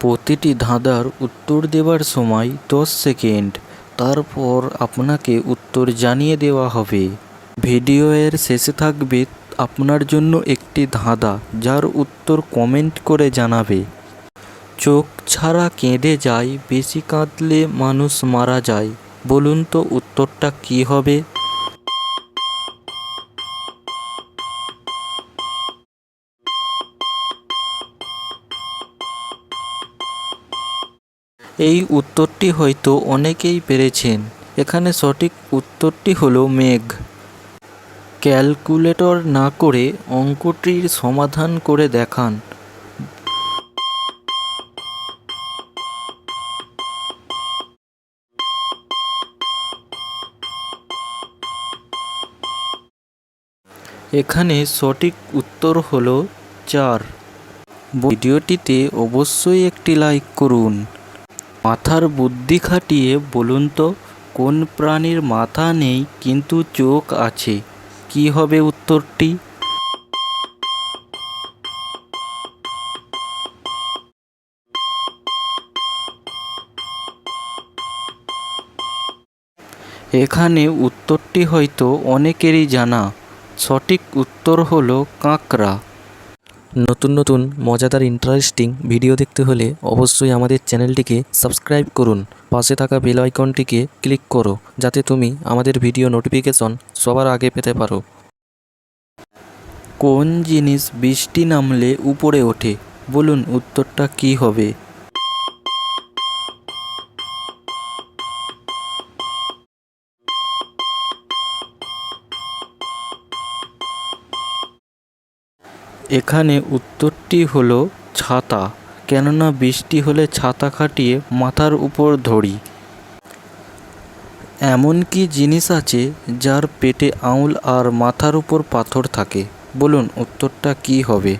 প্রতিটি ধাঁধার উত্তর দেওয়ার সময় 10 সেকেন্ড, তারপর আপনাকে উত্তর জানিয়ে দেওয়া হবে। ভিডিওর শেষে থাকবে আপনার জন্য একটি ধাঁধা, যার উত্তর কমেন্ট করে জানাবে। চোখ ছাড়া কেঁদে যায়, বেশি কাঁদলে মানুষ মারা যায়। বলুন তো উত্তরটা কী হবে? এই উত্তরটি হয়তো অনেকেই পেরেছেন। এখানে সঠিক উত্তরটি হলো মেঘ। ক্যালকুলেটর না করে অঙ্কটির সমাধান করে দেখান। এখানে সঠিক উত্তর হলো 4। ভিডিওটিতে অবশ্যই একটি লাইক করুন। মাথার বুদ্ধি খাটিয়ে বলুন তো কোন প্রাণীর মাথা নেই কিন্তু চোখ আছে? কি হবে উত্তরটি? এখানে উত্তরটি হয়তো অনেকেরই জানা। সঠিক উত্তর হলো কাঁকড়া। নতুন নতুন মজাদার ইন্টারেস্টিং ভিডিও দেখতে হলে অবশ্যই আমাদের চ্যানেলটিকে সাবস্ক্রাইব করুন। পাশে থাকা বেল আইকনটিকে ক্লিক করো, যাতে তুমি আমাদের ভিডিও নোটিফিকেশন সবার আগে পেতে পারো। কোন জিনিস বৃষ্টি নামলে উপরে ওঠে? বলুন উত্তরটা কী হবে? এখানে উত্তরটি হলো ছাতা, কেননা বৃষ্টি হলে ছাতা খাটিয়ে মাথার উপর ধরি। এমন কি জিনিস আছে যার পেটে আঙুল আর মাথার উপর পাথর থাকে? বলুন উত্তরটা কী হবে?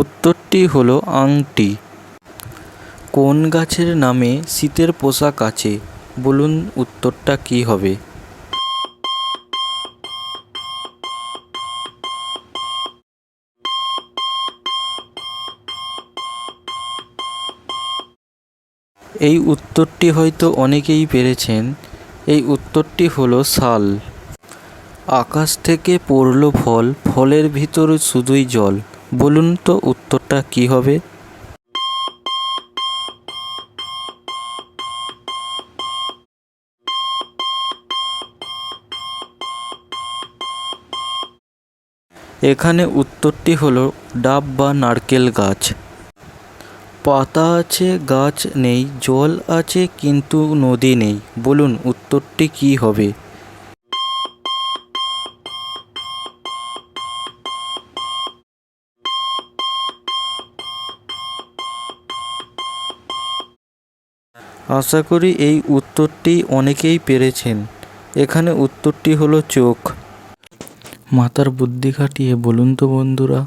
উত্তরটি হলো আংটি। কোন গাছের নামে শীতের পোশাক আছে? বলুন উত্তরটা কী হবে? এই উত্তরটি হয়তো অনেকেই পেরেছেন। এই উত্তরটি হলো শাল। আকাশ থেকে পড়লো ফল, ফলের ভিতর শুধুই জল। বলুন তো উত্তরটা কী হবে? এখানে উত্তরটি হলো ডাব বা নারকেল গাছ। পাতা আছে গাছ নেই, জল আছে কিন্তু নদী নেই। বলুন উত্তরটি কী হবে? আশা করি এই উত্তরটি অনেকেই পেরেছেন। এখানে উত্তরটি হলো চোখ। মাথার বুদ্ধি খাটিয়ে বলুন তো বন্ধুরা,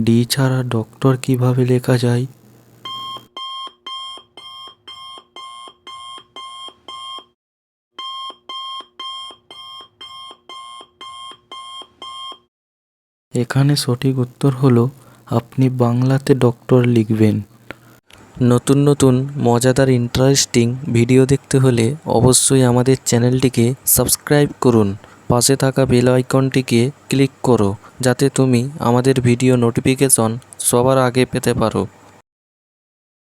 ডি ছাড়া ডক্টর কিভাবে লেখা যায়? এখানে সঠিক উত্তর হলো আপনি বাংলাতে ডক্টর লিখবেন। নতুন নতুন মজাদার ইন্টারেস্টিং ভিডিও দেখতে হলে অবশ্যই আমাদের চ্যানেলটিকে সাবস্ক্রাইব করুন। পাশে থাকা বেল আইকনটিকে ক্লিক করো, যাতে তুমি আমাদের ভিডিও নোটিফিকেশন সবার আগে পেতে পারো।